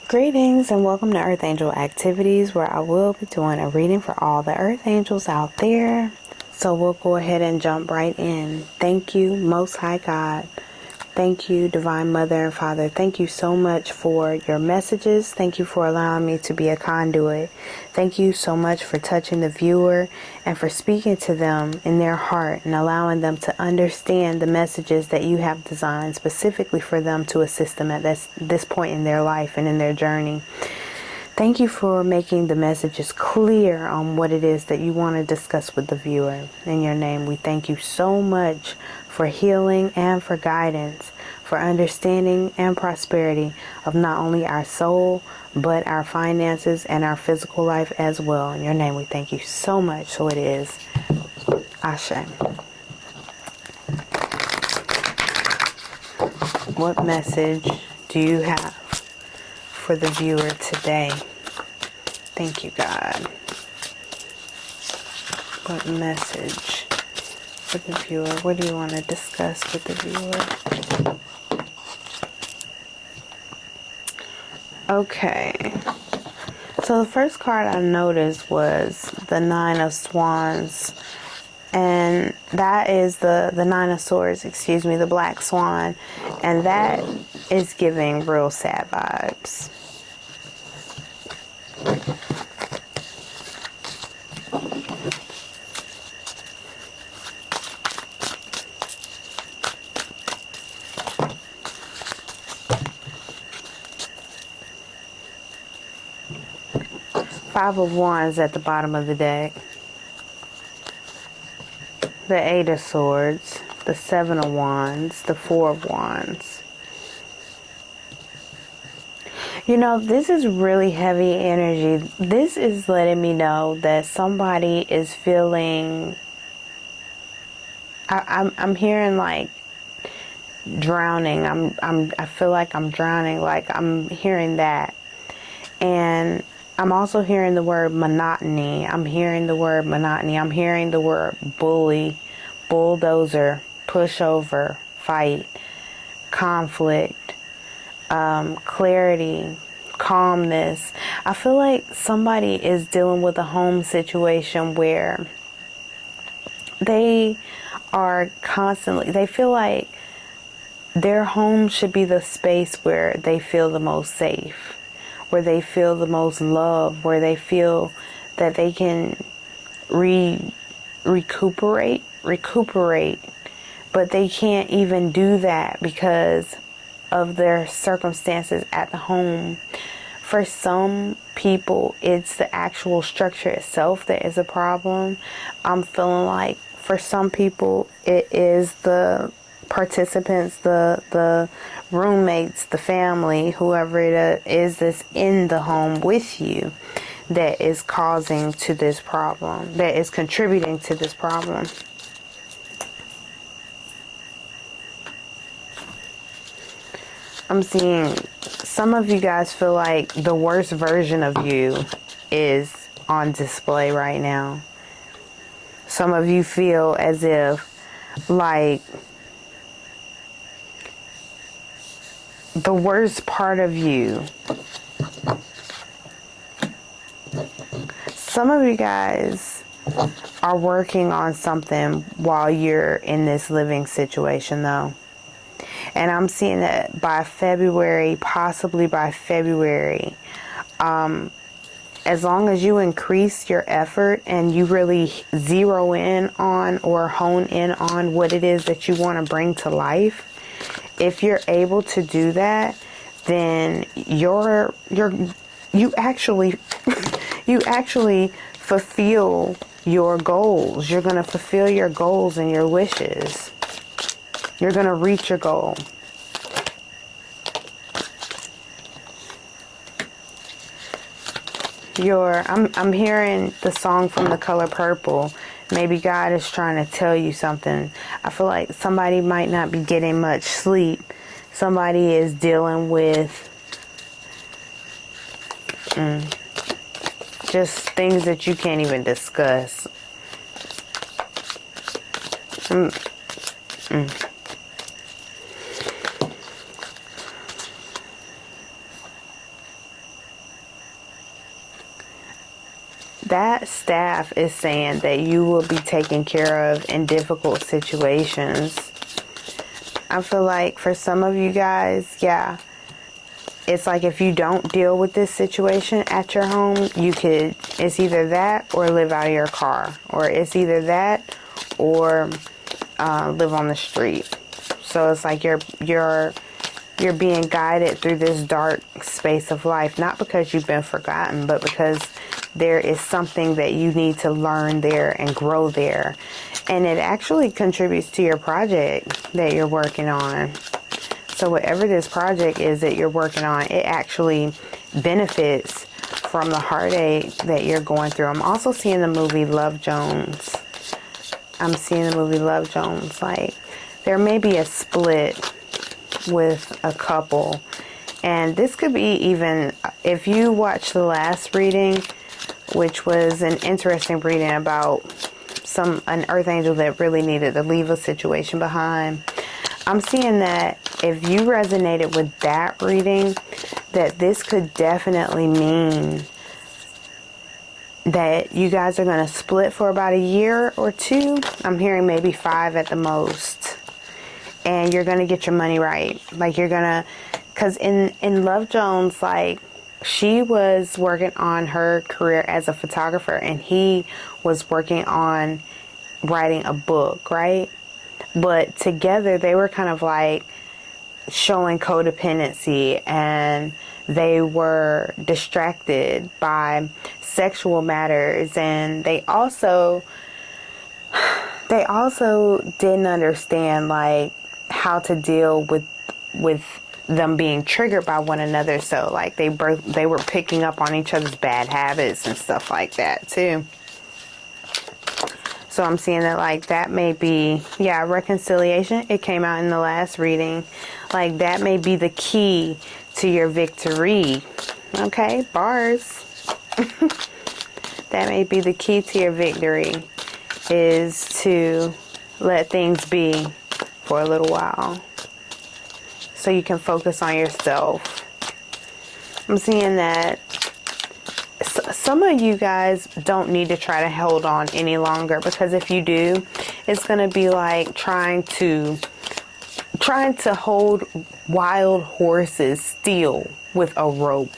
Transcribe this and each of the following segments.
Greetings and welcome to Earth Angel Activities, where I will be doing a reading for all the Earth Angels out there. So we'll go ahead and jump right in. Thank you, Most High God. Thank you, Divine Mother and Father. Thank you so much for your messages. Thank you for allowing me to be a conduit. Thank you so much for touching the viewer and for speaking to them in their heart and allowing them to understand the messages that you have designed specifically for them to assist them at this point in their life and in their journey. Thank you for making the messages clear on what it is that you want to discuss with the viewer. In your name, we thank you so much for healing and for guidance, for understanding and prosperity of not only our soul, but our finances and our physical life as well. In your name, we thank you so much. So it is. Ashe. What message do you have for the viewer today? Thank you, God. What message for the viewer? What do you want to discuss with the viewer? Okay. So the first card I noticed was the Nine of Swans. And that is the Nine of Swords, the Black Swan. And that is giving real sad vibes. Five of Wands at the bottom of the deck. The Eight of Swords. The Seven of Wands. The Four of Wands. You know, this is really heavy energy. This is letting me know that somebody is feeling... I'm hearing like drowning. I feel like I'm drowning. Like I'm hearing that. And I'm also hearing the word monotony. I'm hearing the word bully, bulldozer, pushover, fight, conflict, clarity, calmness. I feel like somebody is dealing with a home situation where they are constantly, they feel like their home should be the space where they feel the most safe, where they feel the most love, where they feel that they can recuperate, but they can't even do that because of their circumstances at the home. For some people, it's the actual structure itself that is a problem. I'm feeling like for some people, it is the participants, the roommates, the family, whoever it is that's in the home with you that is causing to this problem, that is contributing to this problem. I'm seeing some of you guys feel like the worst version of you is on display right now. Some of you feel as if like the worst part of you. Some of you guys are working on something while you're in this living situation though. And I'm seeing that by February, possibly by February, as long as you increase your effort and you really zero in on or hone in on what it is that you want to bring to life, if you're able to do that, then you actually fulfill your goals. You're going to fulfill your goals and your wishes. You're going to reach your goal. I'm hearing the song from The Color Purple. Maybe God is trying to tell you something. I feel like somebody might not be getting much sleep. Somebody is dealing with just things that you can't even discuss. that staff is saying that you will be taken care of in difficult situations. I feel like for some of you guys, yeah, it's like if you don't deal with this situation at your home, it's either that or live out of your car, or it's either that or live on the street. So it's like you're being guided through this dark space of life, not because you've been forgotten, but because there is something that you need to learn there and grow there. And it actually contributes to your project that you're working on. So whatever this project is that you're working on, it actually benefits from the heartache that you're going through. I'm also seeing the movie Love Jones. Like, there may be a split with a couple. And this could be even, if you watch the last reading, which was an interesting reading about an earth angel that really needed to leave a situation behind. I'm seeing that if you resonated with that reading, that this could definitely mean that you guys are going to split for about a year or two. I'm hearing maybe 5 at the most. And you're going to get your money right. Like, you're going to, because in Love Jones, like, she was working on her career as a photographer, and he was working on writing a book, right? But together they were kind of like showing codependency, and they were distracted by sexual matters, and they also didn't understand like how to deal with them being triggered by one another. So like they were picking up on each other's bad habits and stuff like that too. So I'm seeing that like that may be, yeah, reconciliation. It came out in the last reading. Like that may be the key to your victory. Okay, bars. That may be the key to your victory, is to let things be for a little while so you can focus on yourself. I'm seeing that some of you guys don't need to try to hold on any longer, because if you do, it's going to be like trying to hold wild horses still with a rope.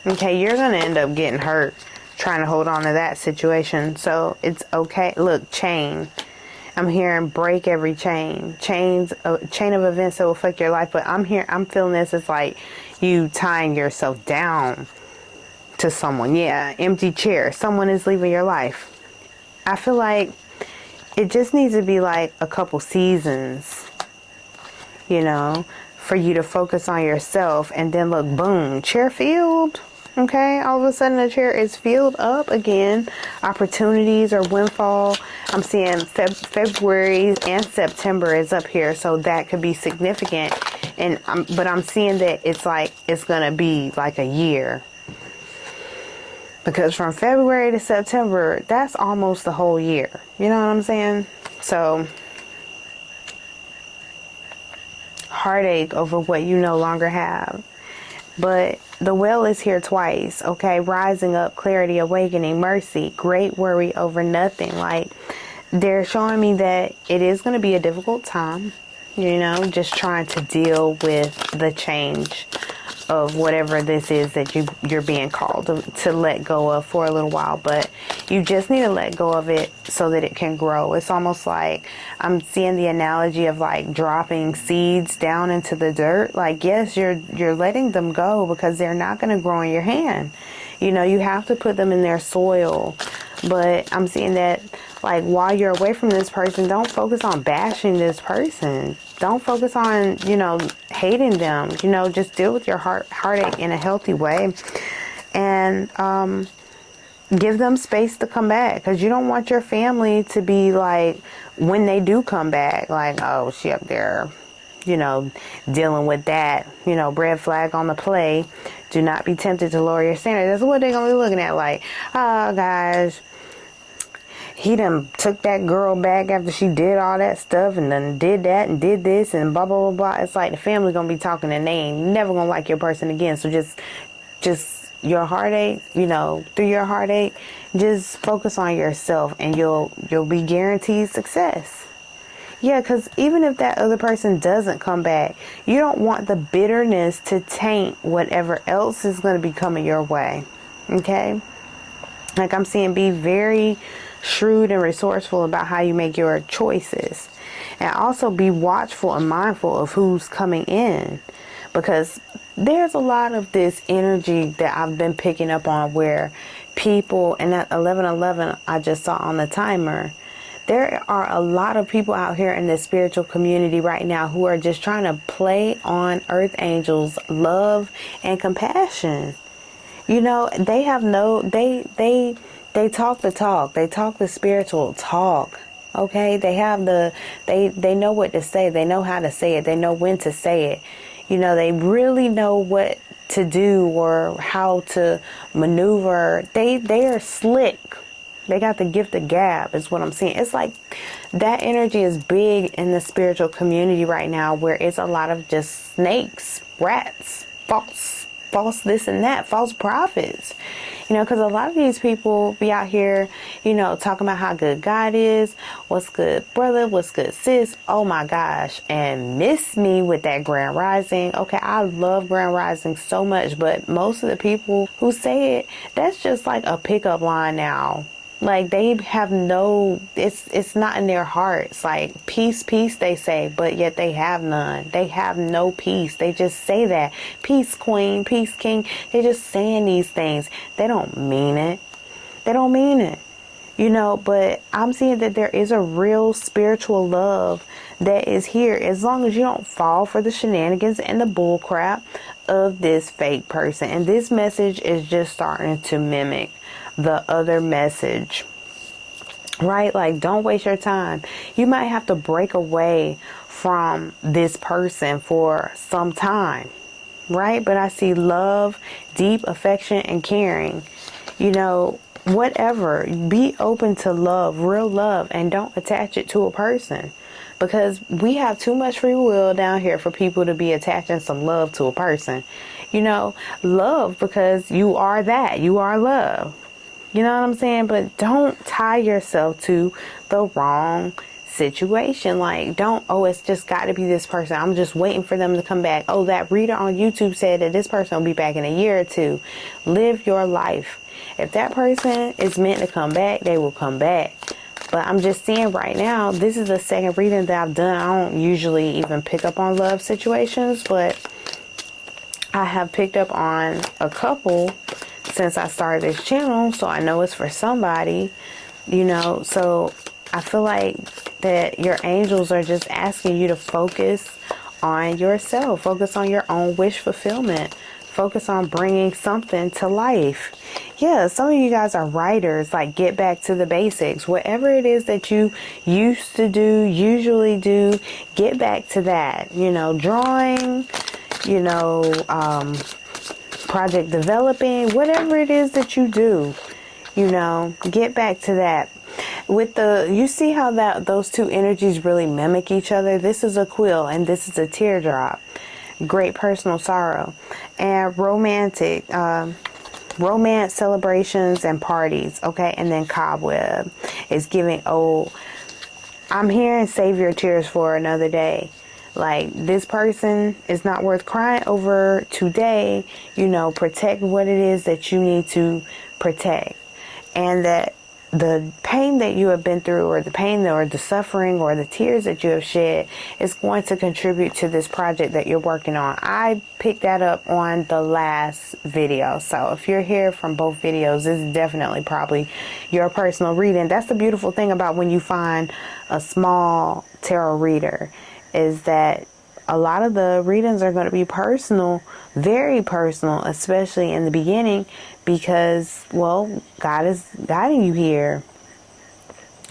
Okay, you're going to end up getting hurt trying to hold on to that situation. So it's okay. Look, chain. I'm hearing break every chain. Chain of events that will affect your life. But I'm feeling this as like you tying yourself down to someone. Yeah, empty chair. Someone is leaving your life. I feel like it just needs to be like a couple seasons, you know, for you to focus on yourself, and then look, boom, chair filled. Okay, all of a sudden the chair is filled up again. Opportunities or windfall. I'm seeing February and September is up here, so that could be significant. But I'm seeing that it's gonna be like a year, because from February to September, that's almost the whole year. You know what I'm saying? So heartache over what you no longer have. But the well is here twice, okay? Rising up, clarity, awakening, mercy, great worry over nothing. Like, they're showing me that it is going to be a difficult time, you know, just trying to deal with the change of whatever this is that you're being called to let go of for a little while. But you just need to let go of it so that it can grow. It's almost like I'm seeing the analogy of like dropping seeds down into the dirt. Like, yes, you're letting them go because they're not going to grow in your hand. You know, you have to put them in their soil. But I'm seeing that, like, while you're away from this person, don't focus on bashing this person. Don't focus on, you know, hating them. You know, just deal with your heartache in a healthy way. And give them space to come back. Because you don't want your family to be like, when they do come back, like, oh, she up there, you know, dealing with that, you know, red flag on the play. Do not be tempted to lower your standards. That's what they're going to be looking at. Like, oh, guys, he done took that girl back after she did all that stuff and then did that and did this and blah, blah, blah, blah. It's like the family going to be talking and they ain't never going to like your person again. So just your heartache, through your heartache, just focus on yourself and you'll be guaranteed success. Yeah, because even if that other person doesn't come back, you don't want the bitterness to taint whatever else is going to be coming your way. Okay? Like I'm seeing, be very shrewd and resourceful about how you make your choices. And also be watchful and mindful of who's coming in. Because there's a lot of this energy that I've been picking up on where people, and that 1111 I just saw on the timer, there are a lot of people out here in the spiritual community right now who are just trying to play on earth angels' love and compassion. They have they talk the talk. They talk the spiritual talk. Okay? They know what to say. They know how to say it. They know when to say it. They really know what to do or how to maneuver. They are slick. They got the gift of gab is what I'm seeing. It's like that energy is big in the spiritual community right now, where it's a lot of just snakes, rats, false this and that, false prophets. Because a lot of these people be out here, talking about how good God is, what's good brother, what's good sis, oh my gosh, and miss me with that Grand Rising. Okay, I love Grand Rising so much, but most of the people who say it, that's just like a pickup line now. Like they have it's not in their hearts. Like peace, peace, they say, but yet they have none. They have no peace. They just say that. Peace queen, peace king. They're just saying these things. They don't mean it. They don't mean it. But I'm seeing that there is a real spiritual love that is here, as long as you don't fall for the shenanigans and the bull crap of this fake person. And this message is just starting to mimic the other message, right? Like, don't waste your time. You might have to break away from this person for some time, right? But I see love, deep affection, and caring. Whatever. Be open to love, real love, and don't attach it to a person. Because we have too much free will down here for people to be attaching some love to a person. Love because you are that. You are love. You know what I'm saying? But don't tie yourself to the wrong situation. Like, it's just got to be this person. I'm just waiting for them to come back. Oh, that reader on YouTube said that this person will be back in a year or two. Live your life. If that person is meant to come back, they will come back. But I'm just seeing right now, this is the second reading that I've done. I don't usually even pick up on love situations, but I have picked up on a couple since I started this channel, so I know it's for somebody, so I feel like that your angels are just asking you to focus on yourself, focus on your own wish fulfillment, focus on bringing something to life. Yeah, some of you guys are writers, like get back to the basics. Whatever it is that you used to do, usually do, get back to that. Drawing, project developing, whatever it is that you do, get back to that. You see how those two energies really mimic each other? This is a quill and this is a teardrop. Great personal sorrow. And romance celebrations and parties. Okay. And then cobweb is giving, I'm here and save your tears for another day. Like, this person is not worth crying over today. Protect what it is that you need to protect. And that the pain that you have been through, or the pain or the suffering or the tears that you have shed, is going to contribute to this project that you're working on. I picked that up on the last video. So if you're here from both videos, this is definitely probably your personal reading. That's the beautiful thing about when you find a small tarot reader, is that a lot of the readings are going to be personal, very personal, especially in the beginning, because, God is guiding you here,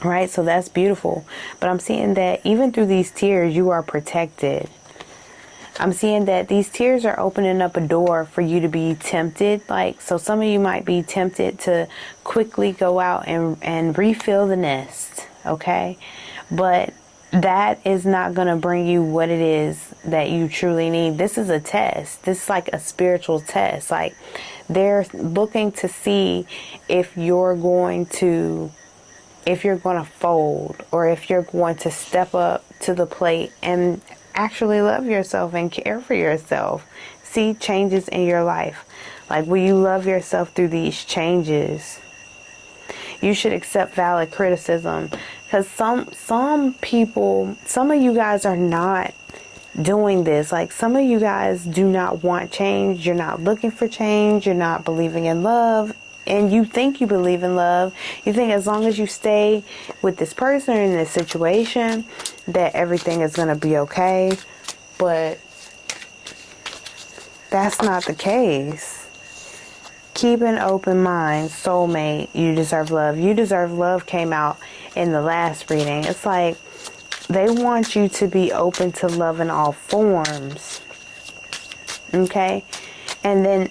right? So that's beautiful. But I'm seeing that even through these tears, you are protected. I'm seeing that these tears are opening up a door for you to be tempted. So some of you might be tempted to quickly go out and refill the nest, okay? But that is not going to bring you what it is that you truly need. This is a test. This is like a spiritual test. Like, they're looking to see if you're going to fold, or if you're going to step up to the plate and actually love yourself and care for yourself. See changes in your life. Like, will you love yourself through these changes? You should accept valid criticism, because some people, some of you guys are not doing this. Like, some of you guys do not want change. You're not looking for change. You're not believing in love. And you think you believe in love. You think as long as you stay with this person or in this situation, that everything is going to be okay. But that's not the case. Keep an open mind. Soulmate, you deserve love. You deserve love came out in the last reading. It's like they want you to be open to love in all forms. Okay? And then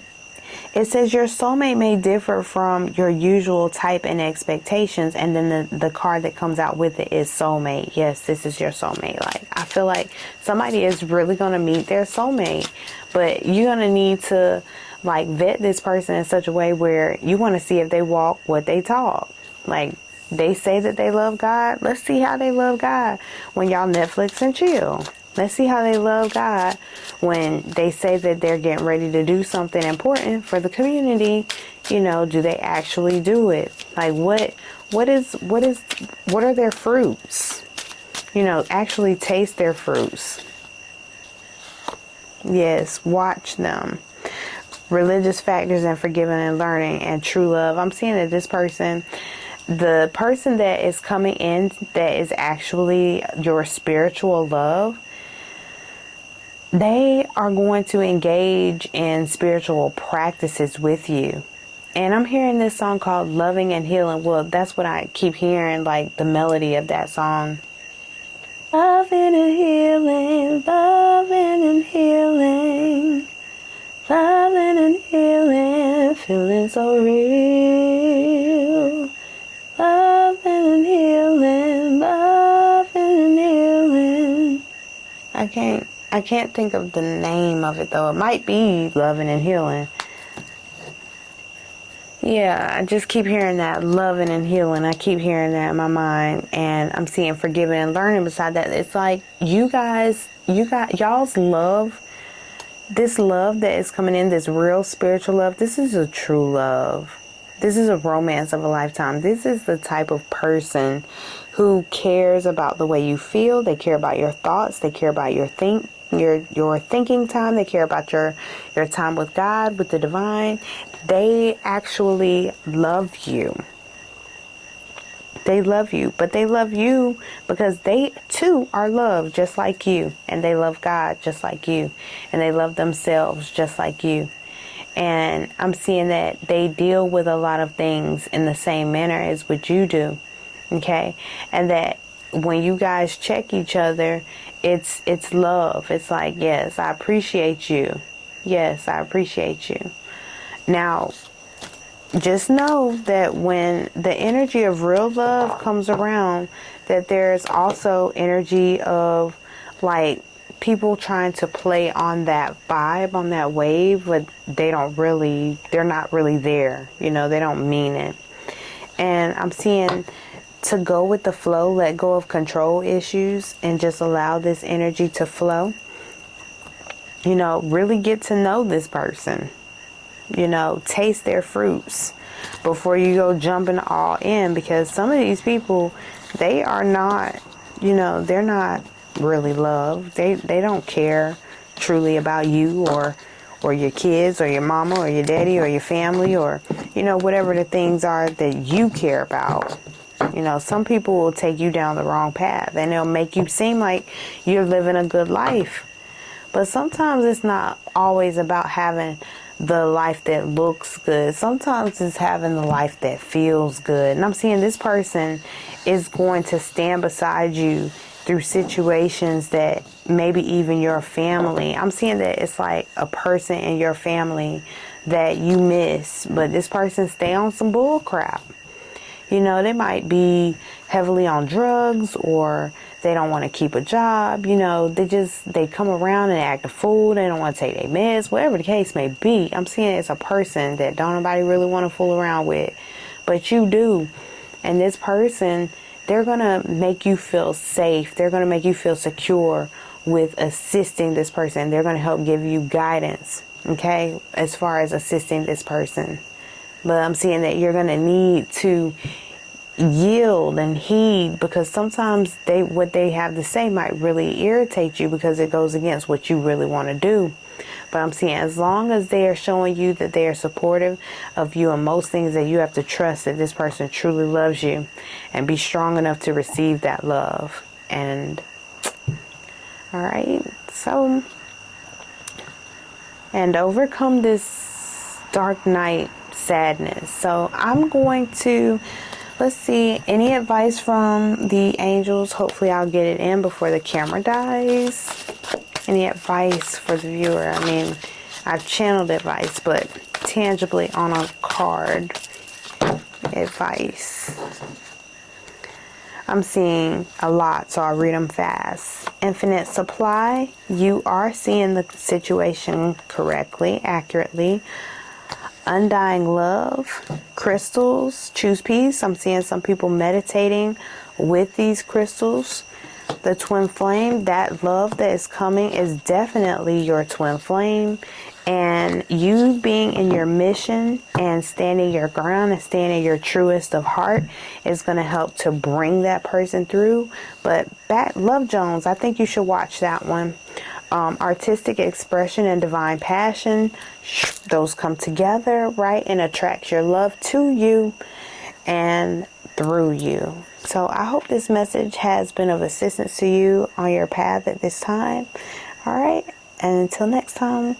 it says your soulmate may differ from your usual type and expectations. And then the card that comes out with it is soulmate. Yes, this is your soulmate. Like, I feel like somebody is really going to meet their soulmate. But you're going to need to, like, vet this person in such a way where you want to see if they walk what they talk. Like, they say that they love God. Let's see how they love God when y'all Netflix and chill. Let's see how they love God when they say that they're getting ready to do something important for the community. You know, do they actually do it? Like, what are their fruits? You know, actually taste their fruits. Yes, watch them. Religious factors and forgiving and learning and true love. I'm seeing that this person, the person that is coming in that is actually your spiritual love, they are going to engage in spiritual practices with you. And I'm hearing this song called Loving and Healing. Well, that's what I keep hearing, like the melody of that song. Loving and healing, loving and healing, loving and healing, feeling so real. Loving and healing, loving and healing. I can't think of the name of it though. It might be Loving and Healing. Yeah, I just keep hearing that, loving and healing. I keep hearing that in my mind, and I'm seeing forgiving and learning beside that. It's like y'all's love, this love that is coming in, this real spiritual love, this is a true love. This is a romance of a lifetime. This is the type of person who cares about the way you feel. They care about your thoughts. They care about your thinking time. They care about your time with God, with the divine. They actually love you. They love you, but they love you because they too are loved just like you, and they love God just like you, and they love themselves just like you. And I'm seeing that they deal with a lot of things in the same manner as what you do. Okay? And that when you guys check each other, it's love. It's like, yes, I appreciate you. Yes, I appreciate you. Now, just know that when the energy of real love comes around, that there's also energy of, like, people trying to play on that vibe, on that wave, but they're not really there. You know, they don't mean it. And I'm seeing to go with the flow, let go of control issues, and just allow this energy to flow. You know, really get to know this person. You know, taste their fruits before you go jumping all in, because some of these people, they are not, you know, they're not really love. They don't care truly about you or your kids or your mama or your daddy or your family or, you know, whatever the things are that you care about. You know, some people will take you down the wrong path and they'll make you seem like you're living a good life. But sometimes it's not always about having the life that looks good. Sometimes it's having the life that feels good. And I'm seeing this person is going to stand beside you through situations that maybe even your family. I'm seeing that it's like a person in your family that you miss, but this person stay on some bull crap. You know, they might be heavily on drugs, or They don't want to keep a job. You know, they come around and act a fool. They don't want to take their meds, whatever the case may be. I'm seeing it's a person that don't nobody really want to fool around with, but you do. And this person, they're going to make you feel safe. They're going to make you feel secure with assisting this person. They're going to help give you guidance, okay, as far as assisting this person. But I'm seeing that you're going to need to yield and heed, because sometimes what they have to say might really irritate you because it goes against what you really want to do. But I'm seeing as long as they are showing you that they are supportive of you in most things, that you have to trust that this person truly loves you and be strong enough to receive that love. And all right, so, and overcome this dark night sadness. So I'm going to, let's see, any advice from the angels? Hopefully I'll get it in before the camera dies. Any advice for the viewer? I mean, I've channeled advice, but tangibly on a card, advice. I'm seeing a lot, so I'll read them fast. Infinite supply. You are seeing the situation correctly, accurately. Undying love. Crystals. Choose peace. I'm seeing some people meditating with these crystals. The twin flame, that love that is coming is definitely your twin flame. And you being in your mission and standing your ground and standing your truest of heart is going to help to bring that person through. But Love Jones, I think you should watch that one. Artistic expression and divine passion, those come together, right? And attract your love to you and through you. So I hope this message has been of assistance to you on your path at this time. All right. And until next time, we